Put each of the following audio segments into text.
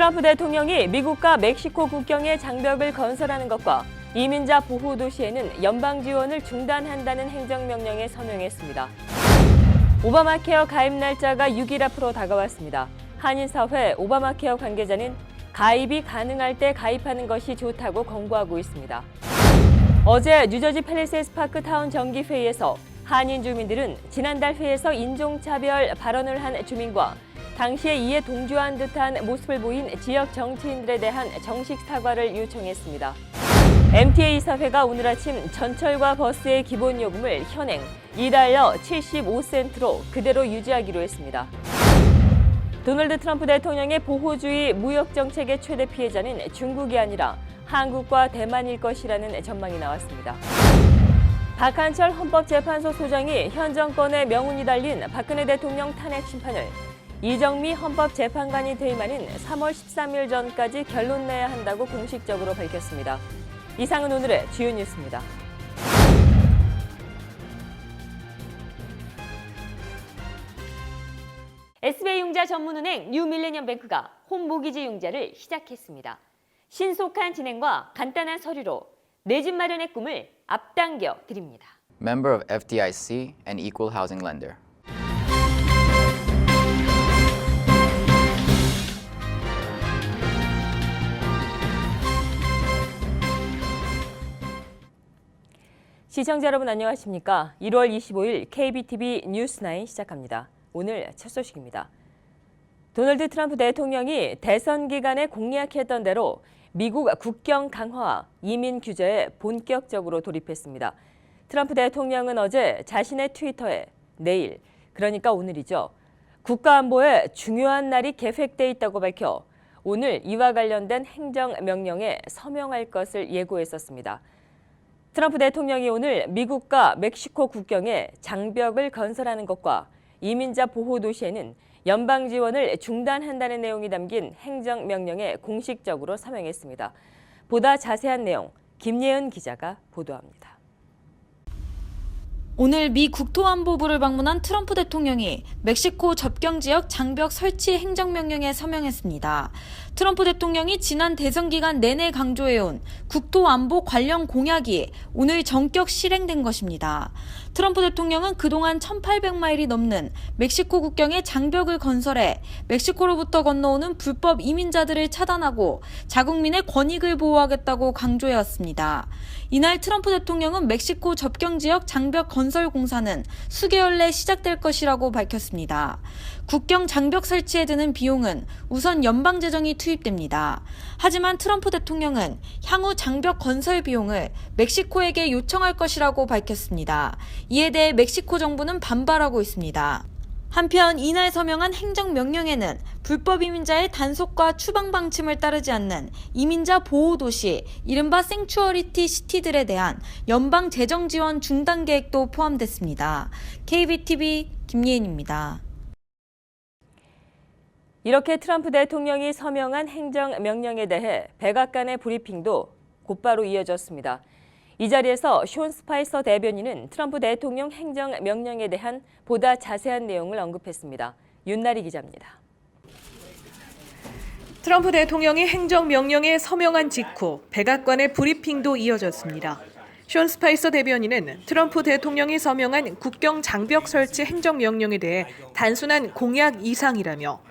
트럼프 대통령이 미국과 멕시코 국경에 장벽을 건설하는 것과 이민자 보호 도시에는 연방 지원을 중단한다는 행정명령에 서명했습니다. 오바마 케어 가입 날짜가 6일 앞으로 다가왔습니다. 한인사회 오바마 케어 관계자는 가입이 가능할 때 가입하는 것이 좋다고 권고하고 있습니다. 어제 뉴저지 팰리세이드 파크 타운 정기회의에서 한인 주민들은 지난달 회에서 인종차별 발언을 한 주민과 당시에 이에 동조한 듯한 모습을 보인 지역 정치인들에 대한 정식 사과를 요청했습니다. MTA 이사회가 오늘 아침 전철과 버스의 기본 요금을 현행 $2 75센트로 그대로 유지하기로 했습니다. 도널드 트럼프 대통령의 보호주의 무역 정책의 최대 피해자는 중국이 아니라 한국과 대만일 것이라는 전망이 나왔습니다. 박한철 헌법재판소 소장이 현 정권의 명운이 달린 박근혜 대통령 탄핵 심판을 이정미 헌법재판관이 퇴임하는 3월 13일 전까지 결론 내야 한다고 공식적으로 밝혔습니다. 이상은 오늘의 주요 뉴스입니다. SBI융자 전문은행 뉴밀레니엄뱅크가 홈모기지 융자를 시작했습니다. 신속한 진행과 간단한 서류로 내 집 마련의 꿈을 앞당겨 드립니다. Member of FDIC and Equal Housing Lender. 시청자 여러분 안녕하십니까? 1월 25일 KBTV 뉴스9 시작합니다. 오늘 첫 소식입니다. 도널드 트럼프 대통령이 대선 기간에 공약했던 대로 미국 국경 강화와 이민 규제에 본격적으로 돌입했습니다. 트럼프 대통령은 어제 자신의 트위터에 내일, 그러니까 오늘이죠. 국가안보에 중요한 날이 계획돼 있다고 밝혀 오늘 이와 관련된 행정명령에 서명할 것을 예고했었습니다. 트럼프 대통령이 오늘 미국과 멕시코 국경에 장벽을 건설하는 것과 이민자 보호 도시에는 연방 지원을 중단한다는 내용이 담긴 행정명령에 공식적으로 서명했습니다. 보다 자세한 내용 김예은 기자가 보도합니다. 오늘 미 국토안보부를 방문한 트럼프 대통령이 멕시코 접경 지역 장벽 설치 행정명령에 서명했습니다. 트럼프 대통령이 지난 대선 기간 내내 강조해온 국토안보 관련 공약이 오늘 전격 실행된 것입니다. 트럼프 대통령은 그동안 1,800마일이 넘는 멕시코 국경에 장벽을 건설해 멕시코로부터 건너오는 불법 이민자들을 차단하고 자국민의 권익을 보호하겠다고 강조해왔습니다. 이날 트럼프 대통령은 멕시코 접경 지역 장벽 건설 공사는 수개월 내 시작될 것이라고 밝혔습니다. 국경 장벽 설치에 드는 비용은 우선 연방 재정이 투입됩니다. 하지만 트럼프 대통령은 향후 장벽 건설 비용을 멕시코에게 요청할 것이라고 밝혔습니다. 이에 대해 멕시코 정부는 반발하고 있습니다. 한편 이날 서명한 행정명령에는 불법 이민자의 단속과 추방 방침을 따르지 않는 이민자 보호 도시, 이른바 생추어리티 시티들에 대한 연방 재정 지원 중단 계획도 포함됐습니다. KBTV 김예은입니다. 이렇게 트럼프 대통령이 서명한 행정명령에 대해 백악관의 브리핑도 곧바로 이어졌습니다. 이 자리에서 숀 스파이서 대변인은 트럼프 대통령 행정명령에 대한 보다 자세한 내용을 언급했습니다. 윤나리 기자입니다. 트럼프 대통령이 행정명령에 서명한 직후 백악관의 브리핑도 이어졌습니다. 숀 스파이서 대변인은 트럼프 대통령이 서명한 국경 장벽 설치 행정명령에 대해 단순한 공약 이상이라며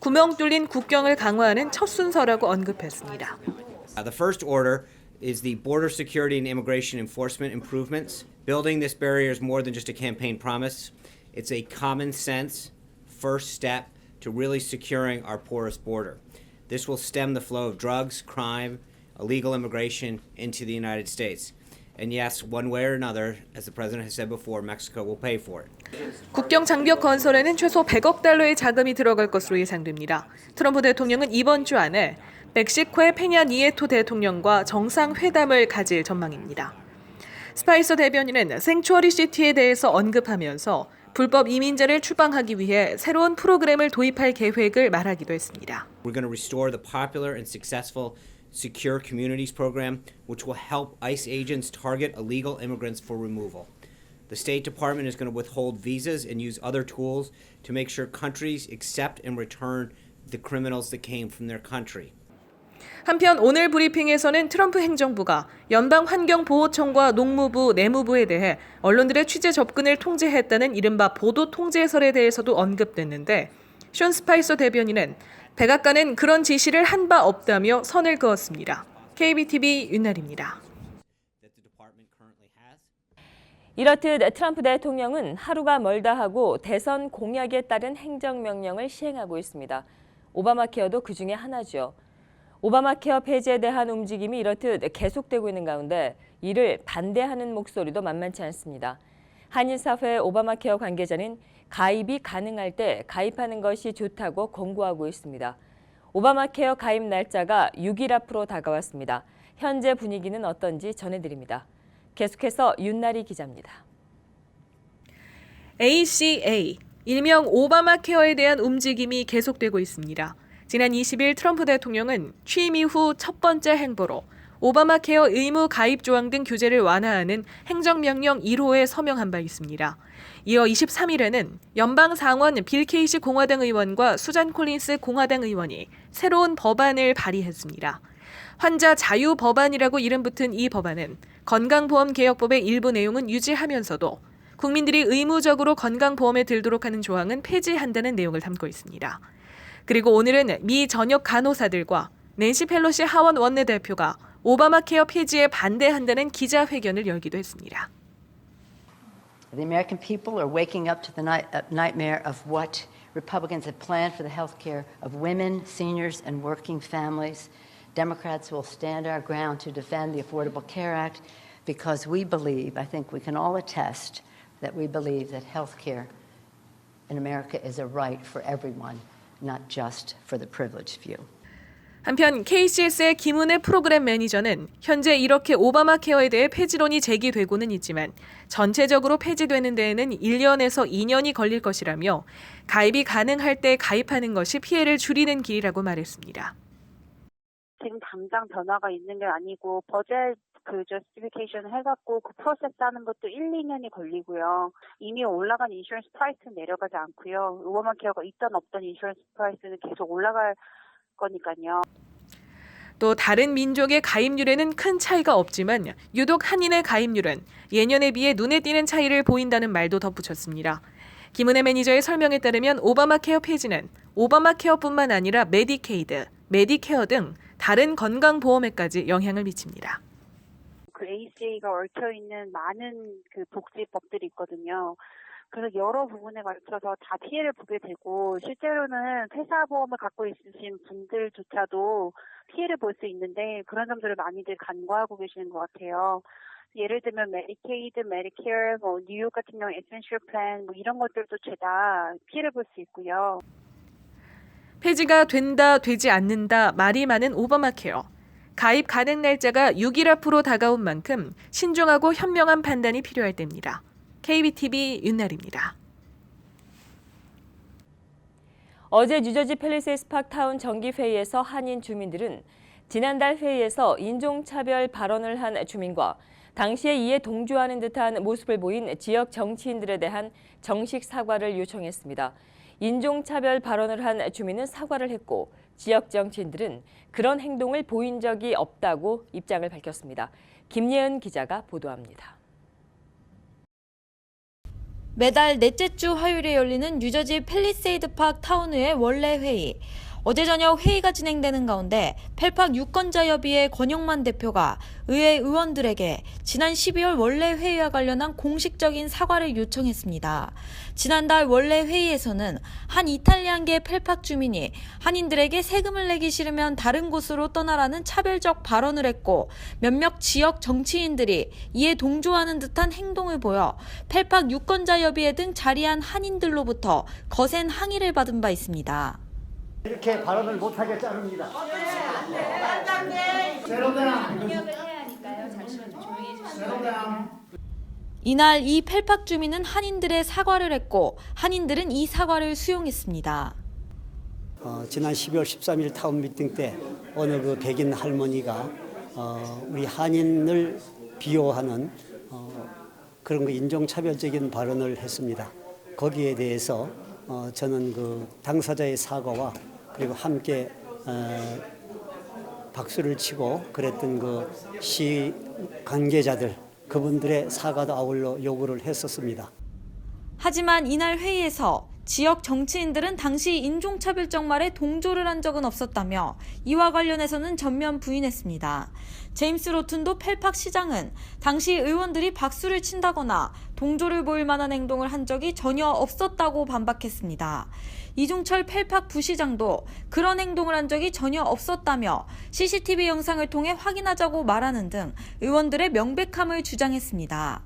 구멍 뚫린 국경을 강화하는 첫 순서라고 언급했습니다. The first order is the border security and immigration enforcement improvements. Building this barrier is more than just a campaign promise. It's a common sense first step to really securing our porous border. This will stem the flow of drugs, crime, illegal immigration into the United States. And yes, one way or another, as the president has said before, Mexico will pay for it. 국경 장벽 건설에는 최소 100억 달러의 자금이 들어갈 것으로 예상됩니다. 트럼프 대통령은 이번 주 안에 멕시코의 페냐 니에토 대통령과 정상회담을 가질 전망입니다. 스파이서 대변인은 생추어리 시티에 대해서 언급하면서 불법 이민자를 추방하기 위해 새로운 프로그램을 도입할 계획을 말하기도 했습니다. We're going to restore the popular and successful Secure Communities program, which will help ICE agents target illegal immigrants for removal. The State Department is going to withhold visas and use other tools to make sure countries accept and return the criminals that came from their country. 한편 오늘 브리핑에서는 트럼프 행정부가 연방환경보호청과 농무부, 내무부에 대해 언론들의 취재 접근을 통제했다는 이른바 보도 통제설에 대해서도 언급됐는데 숀 스파이서 대변인은 백악관은 그런 지시를 한 바 없다며 선을 그었습니다. KBTV 윤나리입니다. 이렇듯 트럼프 대통령은 하루가 멀다 하고 대선 공약에 따른 행정명령을 시행하고 있습니다. 오바마 케어도 그중에 하나죠. 오바마 케어 폐지에 대한 움직임이 이렇듯 계속되고 있는 가운데 이를 반대하는 목소리도 만만치 않습니다. 한인사회 오바마 케어 관계자는 가입이 가능할 때 가입하는 것이 좋다고 권고하고 있습니다. 오바마 케어 가입 날짜가 6일 앞으로 다가왔습니다. 현재 분위기는 어떤지 전해드립니다. 계속해서 윤나리 기자입니다. ACA, 일명 오바마 케어에 대한 움직임이 계속되고 있습니다. 지난 20일 트럼프 대통령은 취임 이후 첫 번째 행보로 오바마 케어 의무 가입 조항 등 규제를 완화하는 행정명령 1호에 서명한 바 있습니다. 이어 23일에는 연방 상원 빌 케이시 공화당 의원과 수잔 콜린스 공화당 의원이 새로운 법안을 발의했습니다. 환자 자유 법안이라고 이름 붙은 이 법안은 건강보험개혁법의 일부 내용은 유지하면서도 국민들이 의무적으로 건강보험에 들도록 하는 조항은 폐지한다는 내용을 담고 있습니다. 그리고 오늘은 미 전역 간호사들과 낸시 펠로시 하원 원내대표가 오바마 케어 폐지에 반대한다는 기자회견을 열기도 했습니다. The American people are waking up to the nightmare of what Republicans have planned for the health care of women, seniors, and working families. Democrats will stand our ground to defend the Affordable Care Act because we believe, I think we can all attest, that we believe that health care in America is a right for everyone, not just for the privileged few. 한편 KCS의 김은혜 프로그램 매니저는 현재 이렇게 오바마 케어에 대해 폐지론이 제기되고는 있지만 전체적으로 폐지되는 데에는 1년에서 2년이 걸릴 것이라며 가입이 가능할 때 가입하는 것이 피해를 줄이는 길이라고 말했습니다. 지금 당장 변화가 있는 게 아니고 버젯 저스티피케이션 해갖고 그 프로세스 하는 것도 1, 2년이 걸리고요. 이미 올라간 인슈런스 프라이스는 내려가지 않고요. 오바마 케어가 있던 없던 인슈런스 프라이스는 계속 올라갈 거니까요. 또 다른 민족의 가입률에는 큰 차이가 없지만 유독 한인의 가입률은 예년에 비해 눈에 띄는 차이를 보인다는 말도 덧붙였습니다. 김은혜 매니저의 설명에 따르면 오바마 케어 폐지는 오바마 케어뿐만 아니라 메디케이드, 메디케어 등 다른 건강보험에까지 영향을 미칩니다. 그 ACA가 얽혀있는 많은 그 복지법들이 있거든요. 그래서 여러 부분에 걸쳐서 다 피해를 보게 되고 실제로는 회사보험을 갖고 있으신 분들조차도 피해를 볼 수 있는데 그런 점들을 많이들 간과하고 계시는 것 같아요. 예를 들면 메디케이드, 메디케어, 뉴욕 같은 경우 에센셜 플랜 이런 것들도 죄다 피해를 볼 수 있고요. 폐지가 된다, 되지 않는다 말이 많은 오바마 케어. 가입 가능 날짜가 6일 앞으로 다가온 만큼 신중하고 현명한 판단이 필요할 때입니다. KBTV 윤나리입니다. 어제 뉴저지 팰리세이드 파크타운 정기회의에서 한인 주민들은 지난달 회의에서 인종차별 발언을 한 주민과 당시에 이에 동조하는 듯한 모습을 보인 지역 정치인들에 대한 정식 사과를 요청했습니다. 인종차별 발언을 한 주민은 사과를 했고 지역 정치인들은 그런 행동을 보인 적이 없다고 입장을 밝혔습니다. 김예은 기자가 보도합니다. 매달 넷째 주 화요일에 열리는 뉴저지 팰리세이드 파크 타운의회 원래 회의. 어제 저녁 회의가 진행되는 가운데 펠팍 유권자협의회 권영만 대표가 의회 의원들에게 지난 12월 원래 회의와 관련한 공식적인 사과를 요청했습니다. 지난달 원래 회의에서는 한 이탈리안계 펠팍 주민이 한인들에게 세금을 내기 싫으면 다른 곳으로 떠나라는 차별적 발언을 했고 몇몇 지역 정치인들이 이에 동조하는 듯한 행동을 보여 펠팍 유권자협의회 등 자리한 한인들로부터 거센 항의를 받은 바 있습니다. 이렇게 발언을 못하게 자릅니다. 이날 이 펠팍 주민은 한인들의 사과를 했고 한인들은 이 사과를 수용했습니다. 지난 12월 13일 타운 미팅 때 어느 그 백인 할머니가 우리 한인을 비호하는 그런 그 인종차별적인 발언을 했습니다. 거기에 대해서 저는 그 당사자의 사과와 그리고 함께 박수를 치고 그랬던 그 시 관계자들 그분들의 사과도 아울러 요구를 했었습니다. 하지만 이날 회의에서 지역 정치인들은 당시 인종차별적 말에 동조를 한 적은 없었다며 이와 관련해서는 전면 부인했습니다. 제임스 로튼도 펠팍 시장은 당시 의원들이 박수를 친다거나 동조를 보일 만한 행동을 한 적이 전혀 없었다고 반박했습니다. 이종철 펠팍 부시장도 그런 행동을 한 적이 전혀 없었다며 CCTV 영상을 통해 확인하자고 말하는 등 의원들의 명백함을 주장했습니다.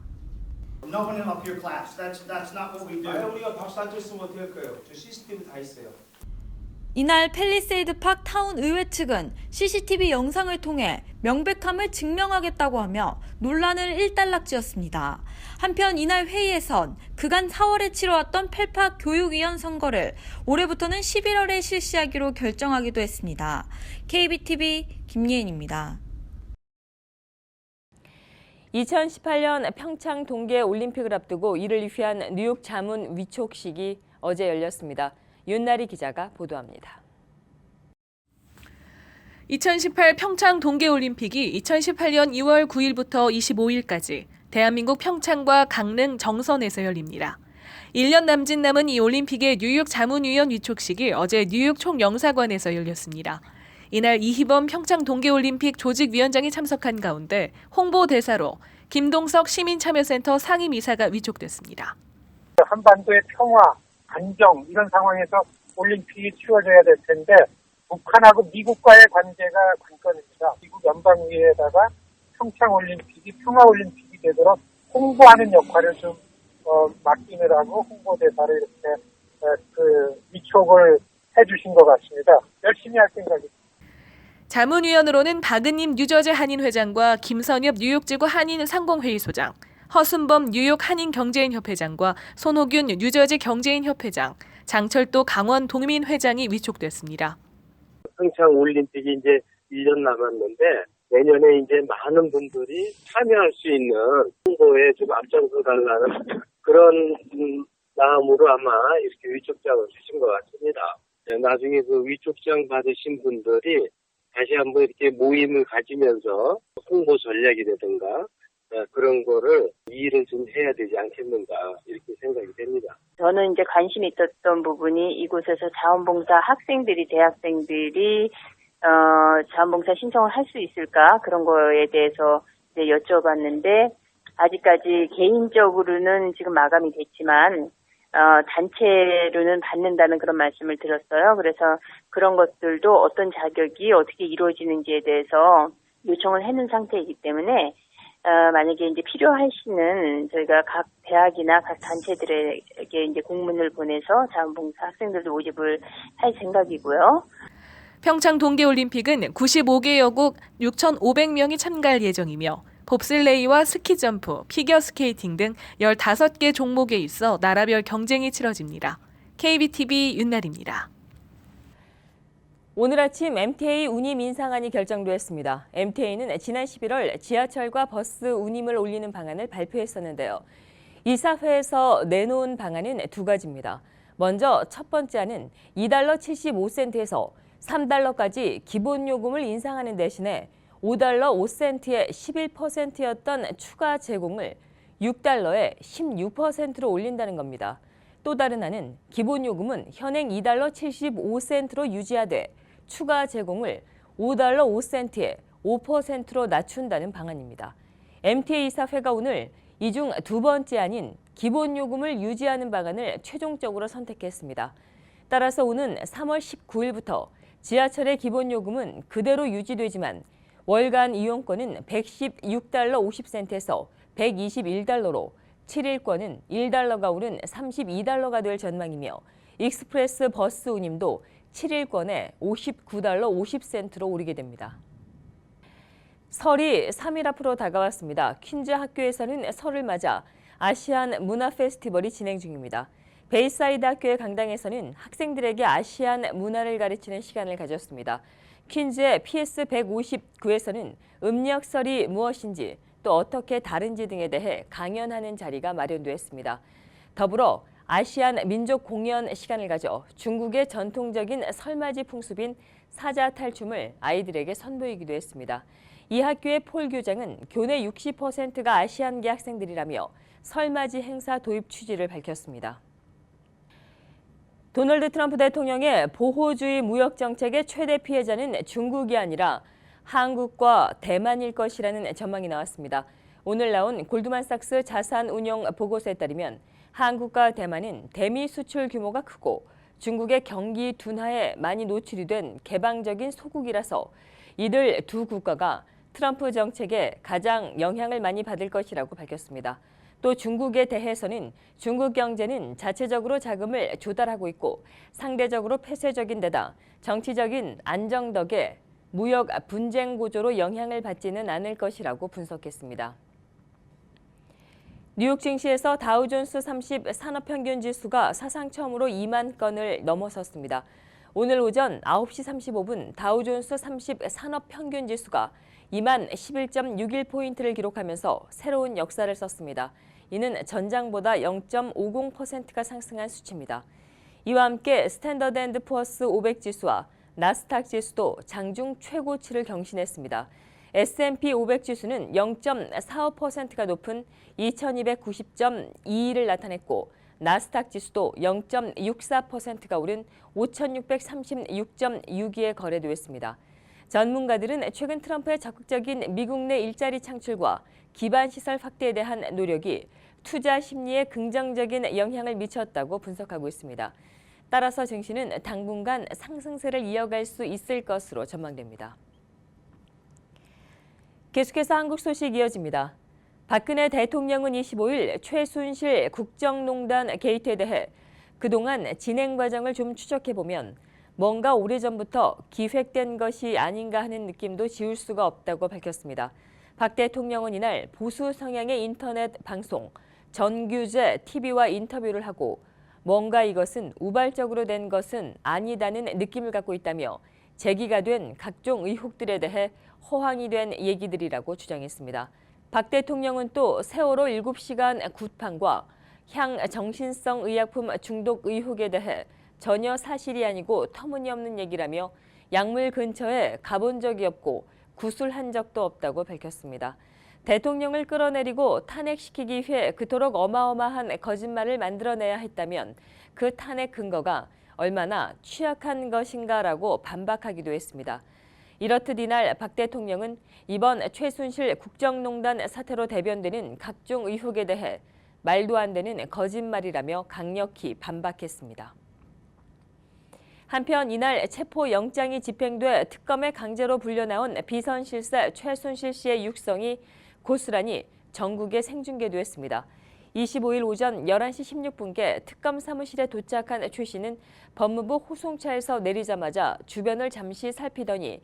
No one up here claps. That's not what we do. 우리가 박수 안 쳤으면 어떻게 할까요? 저 CCTV 다 있어요. 이날 팰리세이드 팍 타운 의회 측은 CCTV 영상을 통해 명백함을 증명하겠다고 하며 논란을 일단락지었습니다. 한편 이날 회의에선 그간 4월에 치러왔던 펠팍 교육위원 선거를 올해부터는 11월에 실시하기로 결정하기도 했습니다. KBTV 김예인입니다. 2018년 평창 동계올림픽을 앞두고 이를 위한 뉴욕 자문 위촉식이 어제 열렸습니다. 윤나리 기자가 보도합니다. 2018 평창 동계올림픽이 2018년 2월 9일부터 25일까지 대한민국 평창과 강릉 정선에서 열립니다. 1년 남짓 남은 이 올림픽의 뉴욕 자문위원 위촉식이 어제 뉴욕 총영사관에서 열렸습니다. 이날 이희범 평창 동계올림픽 조직위원장이 참석한 가운데 홍보대사로 김동석 시민참여센터 상임이사가 위촉됐습니다. 한반도의 평화, 안정 이런 상황에서 올림픽이 치러져야 될 텐데 북한하고 미국과의 관계가 관건입니다. 미국 연방의회에다가 평창올림픽이 평화올림픽이 되도록 홍보하는 역할을 좀 맡기느라고 홍보대사를 이렇게 위촉을 해주신 것 같습니다. 열심히 할 생각입니다. 자문위원으로는 박은임 뉴저지 한인회장과 김선엽 뉴욕지구 한인상공회의소장, 허순범 뉴욕 한인경제인협회장과 손호균 뉴저지 경제인협회장, 장철도 강원 동민회장이 위촉됐습니다. 평창 올림픽이 이제 1년 남았는데 내년에 이제 많은 분들이 참여할 수 있는 홍보에 좀 앞장서 달라는 그런 마음으로 아마 이렇게 위촉장을 주신 것 같습니다. 나중에 그 위촉장 받으신 분들이 다시 한번 이렇게 모임을 가지면서 홍보 전략이라든가 그런 거를 일을 좀 해야 되지 않겠는가 이렇게 생각이 됩니다. 저는 이제 관심이 있었던 부분이 이곳에서 자원봉사 학생들이 대학생들이 자원봉사 신청을 할 수 있을까 그런 거에 대해서 이제 여쭤봤는데 아직까지 개인적으로는 지금 마감이 됐지만 단체로는 받는다는 그런 말씀을 들었어요. 그래서 그런 것들도 어떤 자격이 어떻게 이루어지는지에 대해서 요청을 해놓은 상태이기 때문에 만약에 이제 필요하시는 저희가 각 대학이나 각 단체들에게 이제 공문을 보내서 자원봉사 학생들도 모집을 할 생각이고요. 평창 동계올림픽은 95개 여국 6,500명이 참가할 예정이며 봅슬레이와 스키점프, 피겨스케이팅 등 15개 종목에 있어 나라별 경쟁이 치러집니다. KBTV 윤나리입니다. 오늘 아침 MTA 운임 인상안이 결정됐습니다. MTA는 지난 11월 지하철과 버스 운임을 올리는 방안을 발표했었는데요. 이사회에서 내놓은 방안은 두 가지입니다. 먼저 첫 번째 안은 $2 75센트에서 $3까지 기본 요금을 인상하는 대신에 $5 5센트의 11%였던 추가 제공을 $6에 16%로 올린다는 겁니다. 또 다른 안은 기본 요금은 현행 $2 75센트로 유지하되 추가 제공을 $5 5센트에 5%로 낮춘다는 방안입니다. MTA 이사회가 오늘 이 중 두 번째 안인 기본 요금을 유지하는 방안을 최종적으로 선택했습니다. 따라서 오는 3월 19일부터 지하철의 기본 요금은 그대로 유지되지만 월간 이용권은 $116 50센트에서 $121로 7일권은 $1가 오른 $32가 될 전망이며 익스프레스 버스 운임도 7일권에 $59 50센트로 오르게 됩니다. 설이 3일 앞으로 다가왔습니다. 퀸즈 학교에서는 설을 맞아 아시안 문화 페스티벌이 진행 중입니다. 베이사이드 학교의 강당에서는 학생들에게 아시안 문화를 가르치는 시간을 가졌습니다. 퀸즈의 PS 159에서는 음력설이 무엇인지 또 어떻게 다른지 등에 대해 강연하는 자리가 마련됐습니다. 더불어 아시안 민족 공연 시간을 가져 중국의 전통적인 설맞이 풍습인 사자 탈춤을 아이들에게 선보이기도 했습니다. 이 학교의 폴 교장은 교내 60%가 아시안계 학생들이라며 설맞이 행사 도입 취지를 밝혔습니다. 도널드 트럼프 대통령의 보호주의 무역 정책의 최대 피해자는 중국이 아니라 한국과 대만일 것이라는 전망이 나왔습니다. 오늘 나온 골드만삭스 자산운용 보고서에 따르면 한국과 대만은 대미 수출 규모가 크고 중국의 경기 둔화에 많이 노출이 된 개방적인 소국이라서 이들 두 국가가 트럼프 정책에 가장 영향을 많이 받을 것이라고 밝혔습니다. 또 중국에 대해서는 중국 경제는 자체적으로 자금을 조달하고 있고 상대적으로 폐쇄적인 데다 정치적인 안정 덕에 무역 분쟁 구조로 영향을 받지는 않을 것이라고 분석했습니다. 뉴욕 증시에서 다우존스 30 산업평균 지수가 사상 처음으로 2만 건을 넘어섰습니다. 오늘 오전 9시 35분 다우존스 30 산업평균 지수가 2만 11.61포인트를 기록하면서 새로운 역사를 썼습니다. 이는 전장보다 0.50%가 상승한 수치입니다. 이와 함께 스탠더드 앤드 푸어스 500 지수와 나스닥 지수도 장중 최고치를 경신했습니다. S&P 500 지수는 0.45%가 높은 2290.22를 나타냈고 나스닥 지수도 0.64%가 오른 5636.62에 거래되었습니다. 전문가들은 최근 트럼프의 적극적인 미국 내 일자리 창출과 기반 시설 확대에 대한 노력이 투자 심리에 긍정적인 영향을 미쳤다고 분석하고 있습니다. 따라서 증시는 당분간 상승세를 이어갈 수 있을 것으로 전망됩니다. 계속해서 한국 소식 이어집니다. 박근혜 대통령은 25일 최순실 국정농단 게이트에 대해 그동안 진행 과정을 좀 추적해보면 뭔가 오래전부터 기획된 것이 아닌가 하는 느낌도 지울 수가 없다고 밝혔습니다. 박 대통령은 이날 보수 성향의 인터넷 방송, 전규제 TV와 인터뷰를 하고 뭔가 이것은 우발적으로 된 것은 아니다는 느낌을 갖고 있다며 제기가 된 각종 의혹들에 대해 허황이 된 얘기들이라고 주장했습니다. 박 대통령은 또 세월호 7시간 굿판과 향정신성 의약품 중독 의혹에 대해 전혀 사실이 아니고 터무니없는 얘기라며 약물 근처에 가본 적이 없고 구술한 적도 없다고 밝혔습니다. 대통령을 끌어내리고 탄핵시키기 위해 그토록 어마어마한 거짓말을 만들어내야 했다면 그 탄핵 근거가 얼마나 취약한 것인가라고 반박하기도 했습니다. 이렇듯 이날 박 대통령은 이번 최순실 국정농단 사태로 대변되는 각종 의혹에 대해 말도 안 되는 거짓말이라며 강력히 반박했습니다. 한편 이날 체포영장이 집행돼 특검에 강제로 불려나온 비선실세 최순실 씨의 육성이 고스란히 전국에 생중계됐습니다. 25일 오전 11시 16분께 특검 사무실에 도착한 최 씨는 법무부 호송차에서 내리자마자 주변을 잠시 살피더니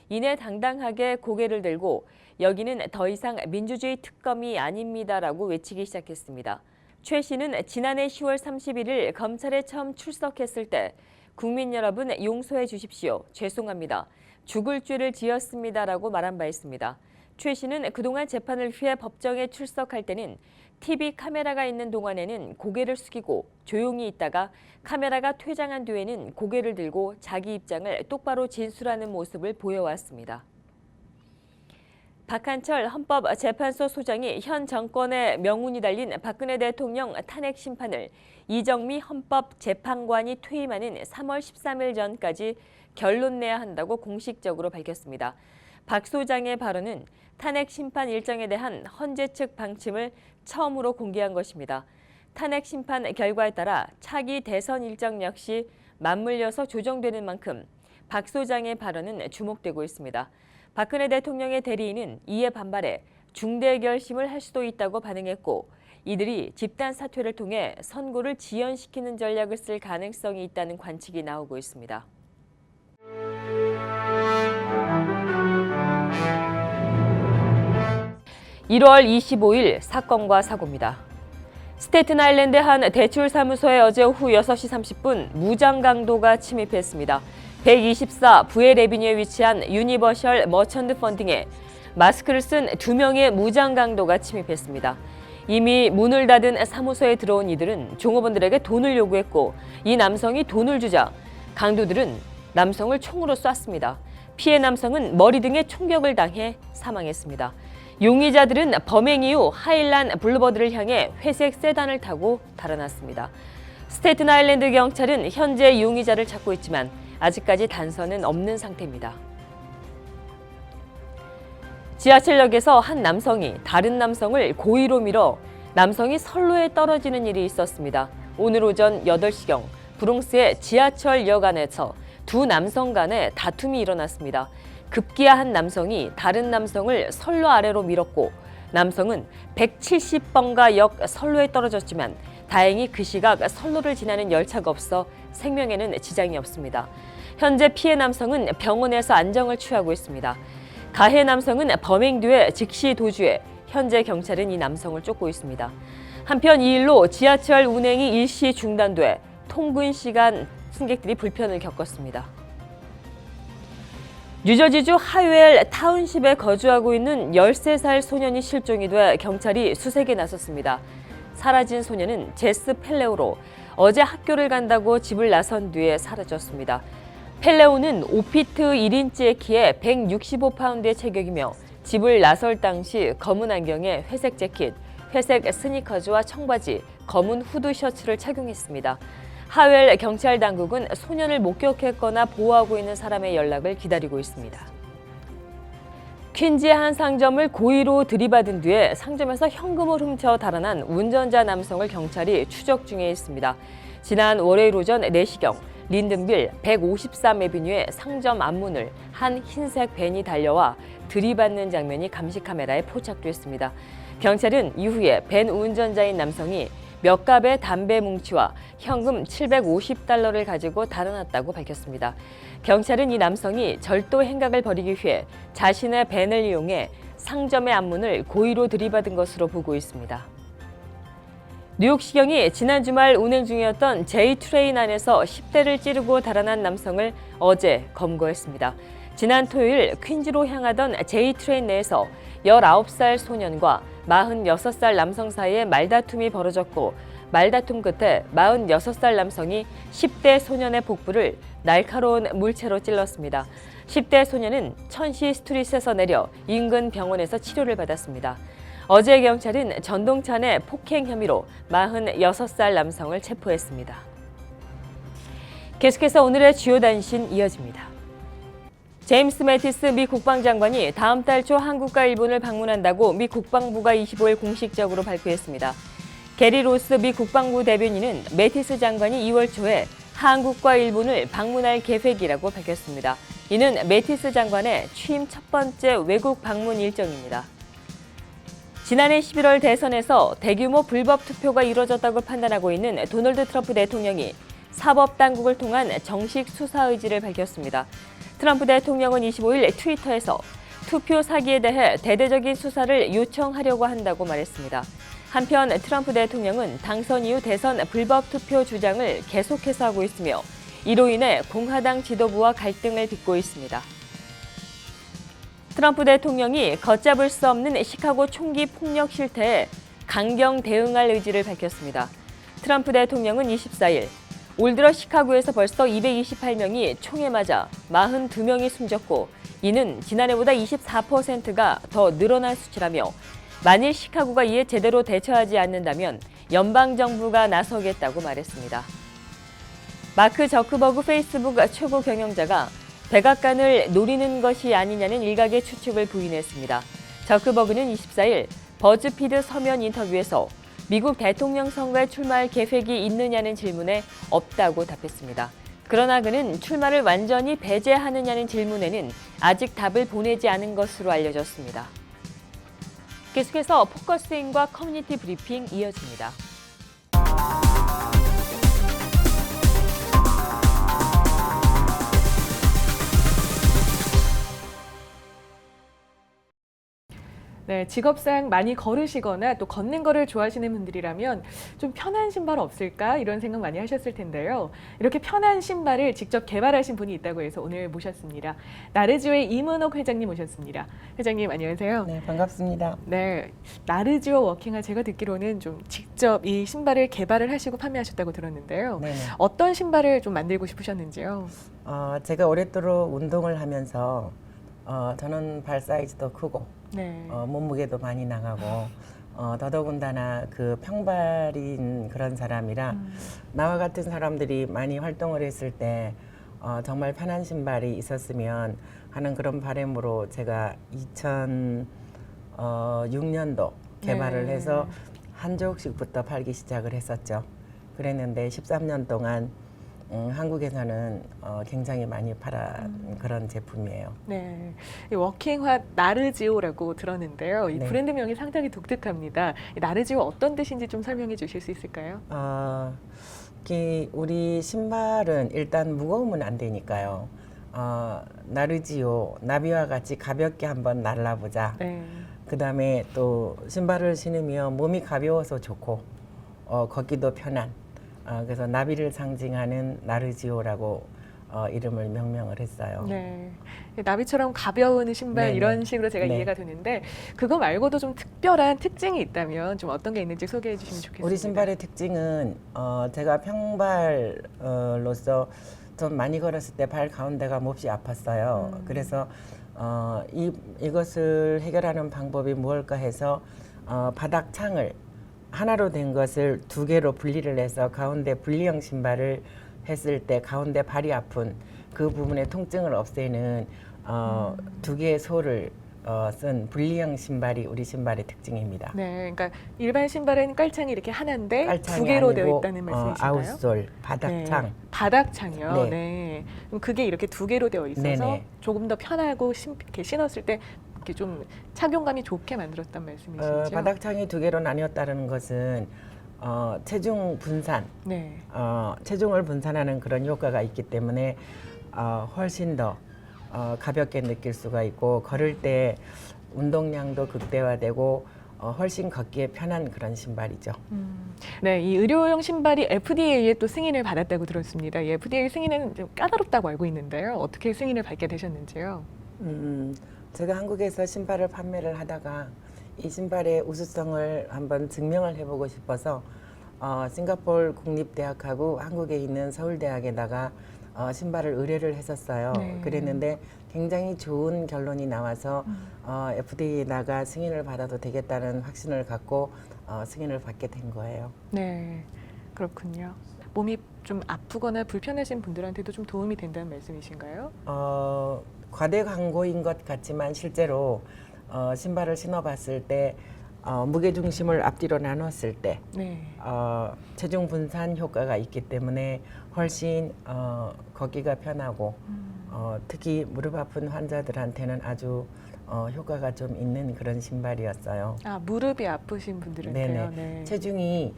이내 당당하게 고개를 들고 여기는 더 이상 민주주의 특검이 아닙니다라고 외치기 시작했습니다. 최 씨는 지난해 10월 31일 검찰에 처음 출석했을 때 국민 여러분 용서해 주십시오. 죄송합니다. 죽을 죄를 지었습니다라고 말한 바 있습니다. 최 씨는 그동안 재판을 위해 법정에 출석할 때는 TV 카메라가 있는 동안에는 고개를 숙이고 조용히 있다가 카메라가 퇴장한 뒤에는 고개를 들고 자기 입장을 똑바로 진술하는 모습을 보여왔습니다. 박한철 헌법재판소 소장이 현 정권의 명운이 달린 박근혜 대통령 탄핵 심판을 이정미 헌법재판관이 퇴임하는 3월 13일 전까지 결론 내야 한다고 공식적으로 밝혔습니다. 박 소장의 발언은 탄핵 심판 일정에 대한 헌재 측 방침을 처음으로 공개한 것입니다. 탄핵 심판 결과에 따라 차기 대선 일정 역시 맞물려서 조정되는 만큼 박 소장의 발언은 주목되고 있습니다. 박근혜 대통령의 대리인은 이에 반발해 중대 결심을 할 수도 있다고 반응했고 이들이 집단 사퇴를 통해 선고를 지연시키는 전략을 쓸 가능성이 있다는 관측이 나오고 있습니다. (1월 25일) 사건과 사고입니다. 스테튼 아일랜드 한 대출사무소에 어제 오후 6시 30분 무장강도가 침입했습니다. 124 부의 레비뉴에 위치한 유니버셜 머천트 펀딩에 마스크를 쓴 2명의 무장강도가 침입했습니다. 이미 문을 닫은 사무소에 들어온 이들은 종업원들에게 돈을 요구했고 이 남성이 돈을 주자 강도들은 남성을 총으로 쐈습니다. 피해 남성은 머리 등에 총격을 당해 사망했습니다. 용의자들은 범행 이후 하일란 블루버드를 향해 회색 세단을 타고 달아났습니다. 스테이튼 아일랜드 경찰은 현재 용의자를 찾고 있지만 아직까지 단서는 없는 상태입니다. 지하철역에서 한 남성이 다른 남성을 고의로 밀어 남성이 선로에 떨어지는 일이 있었습니다. 오늘 오전 8시경 브롱스의 지하철역 안에서 두 남성 간의 다툼이 일어났습니다. 급기야 한 남성이 다른 남성을 선로 아래로 밀었고 남성은 170번가 역 선로에 떨어졌지만 다행히 그 시각 선로를 지나는 열차가 없어 생명에는 지장이 없습니다. 현재 피해 남성은 병원에서 안정을 취하고 있습니다. 가해 남성은 범행 뒤에 즉시 도주해 현재 경찰은 이 남성을 쫓고 있습니다. 한편 이 일로 지하철 운행이 일시 중단돼 통근 시간 승객들이 불편을 겪었습니다. 뉴저지주 하웰 타운십에 거주하고 있는 13살 소년이 실종이 돼 경찰이 수색에 나섰습니다. 사라진 소년은 제스 펠레오로 어제 학교를 간다고 집을 나선 뒤에 사라졌습니다. 펠레오는 5피트 1인치의 키에 165파운드의 체격이며 집을 나설 당시 검은 안경에 회색 재킷, 회색 스니커즈와 청바지, 검은 후드 셔츠를 착용했습니다. 하웰 경찰 당국은 소년을 목격했거나 보호하고 있는 사람의 연락을 기다리고 있습니다. 퀸즈의 한 상점을 고의로 들이받은 뒤에 상점에서 현금을 훔쳐 달아난 운전자 남성을 경찰이 추적 중에 있습니다. 지난 월요일 오전 4시경 린든빌 153에비뉴의 상점 앞문을 한 흰색 밴이 달려와 들이받는 장면이 감시 카메라에 포착됐습니다. 경찰은 이후에 밴 운전자인 남성이 몇 갑의 담배 뭉치와 현금 750달러를 가지고 달아났다고 밝혔습니다. 경찰은 이 남성이 절도 행각을 벌이기 위해 자신의 밴을 이용해 상점의 앞문을 고의로 들이받은 것으로 보고 있습니다. 뉴욕시경이 지난 주말 운행 중이었던 J트레인 안에서 10대를 찌르고 달아난 남성을 어제 검거했습니다. 지난 토요일 퀸즈로 향하던 J트레인 내에서 19살 소년과 46살 남성 사이에 말다툼이 벌어졌고 말다툼 끝에 46살 남성이 10대 소년의 복부를 날카로운 물체로 찔렀습니다. 10대 소년은 천시 스트릿에서 내려 인근 병원에서 치료를 받았습니다. 어제 경찰은 전동차 내 폭행 혐의로 46살 남성을 체포했습니다. 계속해서 오늘의 주요 단신 이어집니다. 제임스 매티스 미 국방장관이 다음 달 초 한국과 일본을 방문한다고 미 국방부가 25일 공식적으로 발표했습니다. 게리 로스 미 국방부 대변인은 매티스 장관이 2월 초에 한국과 일본을 방문할 계획이라고 밝혔습니다. 이는 매티스 장관의 취임 첫 번째 외국 방문 일정입니다. 지난해 11월 대선에서 대규모 불법 투표가 이루어졌다고 판단하고 있는 도널드 트럼프 대통령이 사법당국을 통한 정식 수사 의지를 밝혔습니다. 트럼프 대통령은 25일 트위터에서 투표 사기에 대해 대대적인 수사를 요청하려고 한다고 말했습니다. 한편 트럼프 대통령은 당선 이후 대선 불법 투표 주장을 계속해서 하고 있으며 이로 인해 공화당 지도부와 갈등을 빚고 있습니다. 트럼프 대통령이 걷잡을 수 없는 시카고 총기 폭력 실태에 강경 대응할 의지를 밝혔습니다. 트럼프 대통령은 24일 올 들어 시카고에서 벌써 228명이 총에 맞아 42명이 숨졌고 이는 지난해보다 24%가 더 늘어난 수치라며 만일 시카고가 이에 제대로 대처하지 않는다면 연방정부가 나서겠다고 말했습니다. 마크 저크버그 페이스북 최고 경영자가 백악관을 노리는 것이 아니냐는 일각의 추측을 부인했습니다. 저크버그는 24일 버즈피드 서면 인터뷰에서 미국 대통령 선거에 출마할 계획이 있느냐는 질문에 없다고 답했습니다. 그러나 그는 출마를 완전히 배제하느냐는 질문에는 아직 답을 보내지 않은 것으로 알려졌습니다. 계속해서 포커스인과 커뮤니티 브리핑 이어집니다. 네, 직업상 많이 걸으시거나 또 걷는 거를 좋아하시는 분들이라면 좀 편한 신발 없을까 이런 생각 많이 하셨을 텐데요. 이렇게 편한 신발을 직접 개발하신 분이 있다고 해서 오늘 모셨습니다. 나르지오의 이문옥 회장님 모셨습니다. 회장님 안녕하세요. 네, 반갑습니다. 네, 나르지오 워킹화 제가 듣기로는 좀 직접 이 신발을 개발을 하시고 판매하셨다고 들었는데요. 네네. 어떤 신발을 좀 만들고 싶으셨는지요? 제가 오랫도록 운동을 하면서 저는 발 사이즈도 크고 네. 몸무게도 많이 나가고 더더군다나 그 평발인 그런 사람이라 나와 같은 사람들이 많이 활동을 했을 때 정말 편한 신발이 있었으면 하는 그런 바람으로 제가 2006년도 개발을 네. 해서 한 족씩부터 팔기 시작을 했었죠. 그랬는데 13년 동안 한국에서는 굉장히 많이 팔은 그런 제품이에요. 네, 이 워킹화 나르지오라고 들었는데요. 이 네. 브랜드명이 상당히 독특합니다. 이 나르지오 어떤 뜻인지 좀 설명해 주실 수 있을까요? 우리 신발은 일단 무거우면 안 되니까요. 나르지오, 나비와 같이 가볍게 한번 날라보자. 네. 그 다음에 또 신발을 신으면 몸이 가벼워서 좋고 걷기도 편한. 그래서 나비를 상징하는 나르지오라고 이름을 명명을 했어요. 네, 나비처럼 가벼운 신발 네네. 이런 식으로 제가 네. 이해가 되는데 그거 말고도 좀 특별한 특징이 있다면 좀 어떤 게 있는지 소개해 주시면 좋겠습니다. 우리 신발의 특징은 제가 평발로서 좀 많이 걸었을 때 발 가운데가 몹시 아팠어요. 그래서 이것을 해결하는 방법이 무엇일까 해서 바닥창을 하나로 된 것을 두 개로 분리를 해서 가운데 분리형 신발을 했을 때 가운데 발이 아픈 그 부분의 통증을 없애는 두 개의 소를 쓴 분리형 신발이 우리 신발의 특징입니다. 네, 그러니까 일반 신발은 깔창이 이렇게 하나인데 깔창이 두 개로 아니고, 되어 있다는 말씀이신가요? 아웃솔, 바닥창. 네, 바닥창이요. 네. 네. 그럼 그게 이렇게 두 개로 되어 있어서 네네. 조금 더 편하고 이렇게 신었을 때 이렇게 좀 착용감이 좋게 만들었단 말씀이시죠? 바닥창이 두 개로 나뉘었다는 것은 체중 분산, 네. 체중을 분산하는 그런 효과가 있기 때문에 훨씬 더 가볍게 느낄 수가 있고 걸을 때 운동량도 극대화되고 훨씬 걷기에 편한 그런 신발이죠. 네, 이 의료용 신발이 FDA에 또 승인을 받았다고 들었습니다. 이 FDA 승인은 좀 까다롭다고 알고 있는데요. 어떻게 승인을 받게 되셨는지요? 제가 한국에서 신발을 판매를 하다가 이 신발의 우수성을 한번 증명을 해보고 싶어서 싱가포르 국립대학하고 한국에 있는 서울대학에다가 신발을 의뢰를 했었어요. 네. 그랬는데 굉장히 좋은 결론이 나와서 FDA에다가 승인을 받아도 되겠다는 확신을 갖고 승인을 받게 된 거예요. 네, 그렇군요. 몸이 좀 아프거나 불편하신 분들한테도 좀 도움이 된다는 말씀이신가요? 과대 광고인 것 같지만 실제로 신발을 신어봤을 때 무게 중심을 앞뒤로 나눴을 때 네. 체중 분산 효과가 있기 때문에 훨씬 걷기가 편하고 특히 무릎 아픈 환자들한테는 아주 효과가 좀 있는 그런 신발이었어요. 무릎이 아프신 분들한테요. 네. 체중이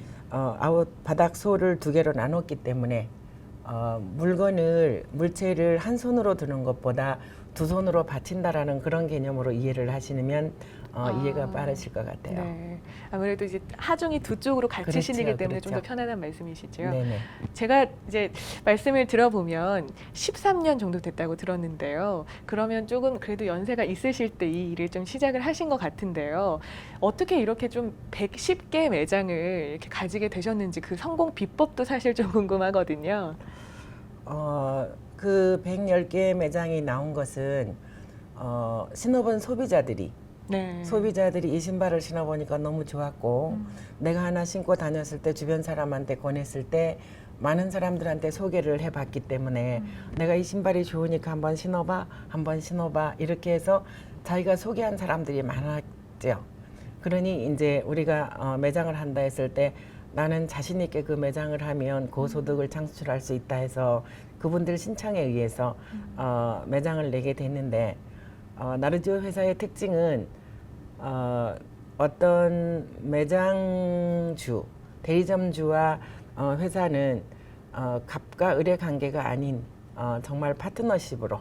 바닥 소를 두 개로 나눴기 때문에 물체를 한 손으로 드는 것보다 두 손으로 받친다라는 그런 개념으로 이해를 하시면 이해가 빠르실 것 같아요. 네. 아무래도 이제 하중이 두 쪽으로 같이 그렇죠, 실리기 때문에 좀 더 그렇죠. 편안한 말씀이시죠. 네네. 제가 이제 말씀을 들어보면 13년 정도 됐다고 들었는데요. 그러면 조금 그래도 연세가 있으실 때 이 일을 좀 시작을 하신 것 같은데요. 어떻게 이렇게 좀 110개 매장을 이렇게 가지게 되셨는지 그 성공 비법도 사실 좀 궁금하거든요. 그 110개 매장이 나온 것은 신어본 소비자들이 이 신발을 신어보니까 너무 좋았고 내가 하나 신고 다녔을 때 주변 사람한테 권했을 때 많은 사람들한테 소개를 해봤기 때문에 내가 이 신발이 좋으니까 한번 신어봐 이렇게 해서 자기가 소개한 사람들이 많았죠. 그러니 이제 우리가 매장을 한다 했을 때 나는 자신 있게 그 매장을 하면 고소득을 창출할 수 있다 해서 그분들 신청에 의해서 매장을 내게 됐는데 나르지오 회사의 특징은 어떤 매장주, 대리점주와 회사는 갑과 을의 관계가 아닌 정말 파트너십으로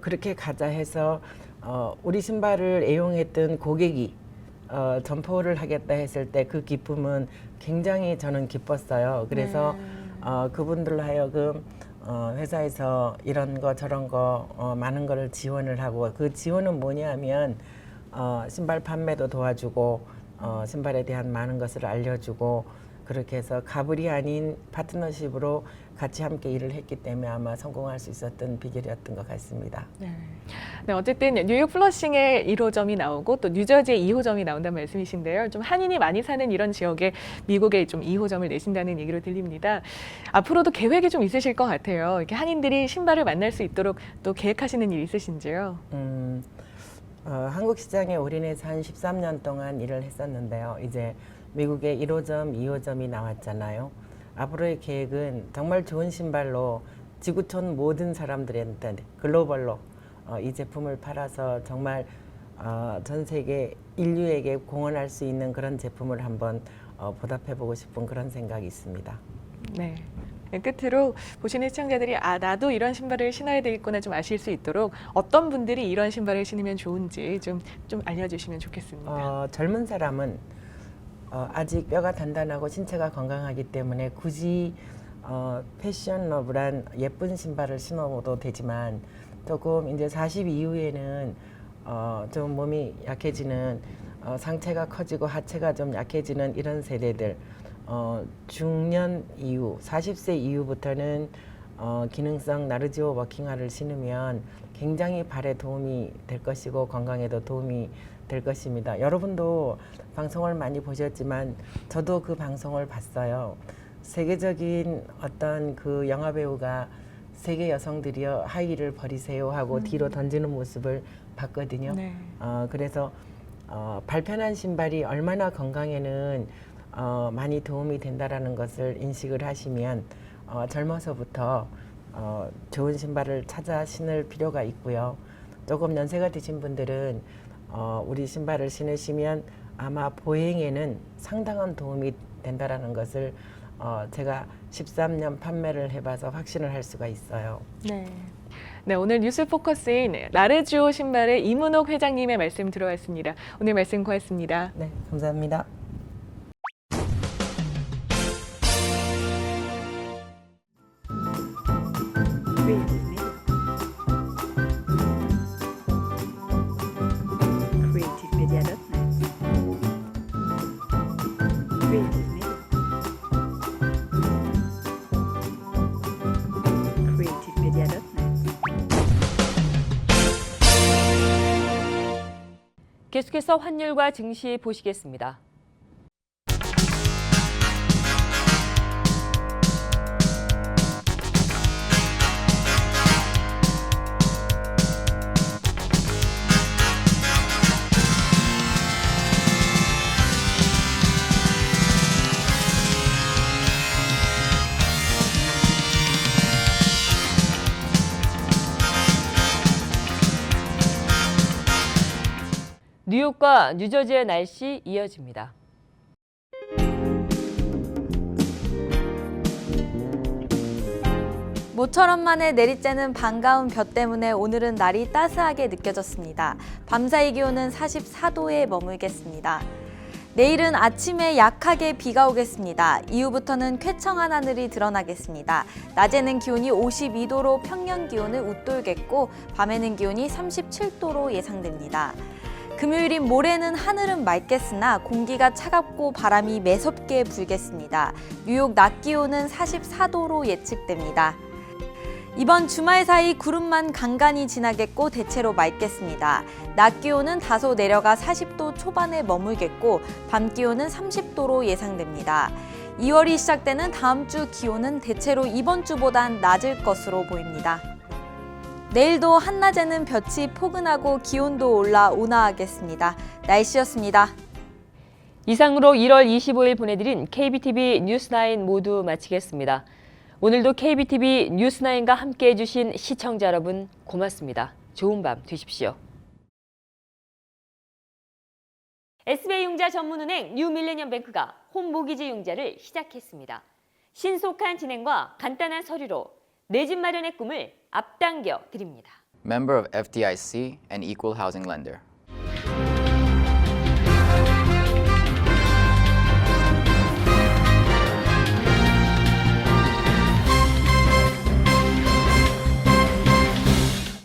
그렇게 가자 해서 우리 신발을 애용했던 고객이 점포를 하겠다 했을 때 그 기쁨은 굉장히 저는 기뻤어요. 그래서 그분들로 하여금 회사에서 이런 거 저런 거 많은 거를 지원을 하고, 그 지원은 뭐냐면 신발 판매도 도와주고 신발에 대한 많은 것을 알려주고, 그렇게 해서 갑을이 아닌 파트너십으로 같이 함께 일을 했기 때문에 아마 성공할 수 있었던 비결이었던 것 같습니다. 네, 어쨌든 뉴욕 플러싱에 1호점이 나오고 또 뉴저지에 2호점이 나온다는 말씀이신데요. 좀 한인이 많이 사는 이런 지역에 미국에 좀 2호점을 내신다는 얘기로 들립니다. 앞으로도 계획이 좀 있으실 것 같아요. 이렇게 한인들이 신발을 만날 수 있도록 또 계획하시는 일 있으신지요? 한국 시장에 올인해서 한 13년 동안 일을 했었는데요. 이제 미국에 1호점, 2호점이 나왔잖아요. 앞으로의 계획은 정말 좋은 신발로 지구촌 모든 사람들한테 글로벌로 이 제품을 팔아서 정말 전 세계 인류에게 공헌할 수 있는 그런 제품을 한번 보답해보고 싶은 그런 생각이 있습니다. 네. 끝으로 보시는 시청자들이 나도 이런 신발을 신어야 되겠구나 좀 아실 수 있도록 어떤 분들이 이런 신발을 신으면 좋은지 좀 알려주시면 좋겠습니다. 젊은 사람은 아직 뼈가 단단하고 신체가 건강하기 때문에 굳이 패셔너블한 예쁜 신발을 신어도 되지만, 조금 이제 40 이후에는 좀 몸이 약해지는, 상체가 커지고 하체가 좀 약해지는 이런 세대들, 중년 이후 40세 이후부터는 기능성 나르지오 워킹화를 신으면 굉장히 발에 도움이 될 것이고 건강에도 도움이 될 것입니다. 여러분도 방송을 많이 보셨지만 저도 그 방송을 봤어요. 세계적인 어떤 그 영화 배우가 세계 여성들이여 하이힐을 버리세요 하고 뒤로 던지는 모습을 봤거든요. 그래서 발편한 신발이 얼마나 건강에는 많이 도움이 된다라는 것을 인식을 하시면 젊어서부터 좋은 신발을 찾아 신을 필요가 있고요. 조금 연세가 드신 분들은 우리 신발을 신으시면 아마 보행에는 상당한 도움이 된다라는 것을 제가 13년 판매를 해봐서 확신을 할 수가 있어요. 네, 오늘 뉴스 포커스인 나르지오 신발의 이문옥 회장님의 말씀 들어왔습니다. 오늘 말씀 고맙습니다. 네, 감사합니다. 계속해서 환율과 증시 보시겠습니다. 뉴욕과 뉴저지의 날씨 이어집니다. 모처럼 만에 내리쬐는 반가운 볕 때문에 오늘은 날이 따스하게 느껴졌습니다. 밤사이 기온은 44도에 머물겠습니다. 내일은 아침에 약하게 비가 오겠습니다. 이후부터는 쾌청한 하늘이 드러나겠습니다. 낮에는 기온이 52도로 평년 기온을 웃돌겠고 밤에는 기온이 37도로 예상됩니다. 금요일인 모레는 하늘은 맑겠으나 공기가 차갑고 바람이 매섭게 불겠습니다. 뉴욕 낮 기온은 44도로 예측됩니다. 이번 주말 사이 구름만 간간히 지나겠고 대체로 맑겠습니다. 낮 기온은 다소 내려가 40도 초반에 머물겠고 밤 기온은 30도로 예상됩니다. 2월이 시작되는 다음 주 기온은 대체로 이번 주보단 낮을 것으로 보입니다. 내일도 한낮에는 볕이 포근하고 기온도 올라 온화하겠습니다. 날씨였습니다. 이상으로 1월 25일 보내드린 KBTV 뉴스9 모두 마치겠습니다. 오늘도 KBTV 뉴스9과 함께해 주신 시청자 여러분 고맙습니다. 좋은 밤 되십시오. SBI융자 전문은행 뉴밀레니엄뱅크가 홈모기지 융자를 시작했습니다. 신속한 진행과 간단한 서류로 내 집 마련의 꿈을 앞당겨 드립니다. member of FDIC and equal housing lender.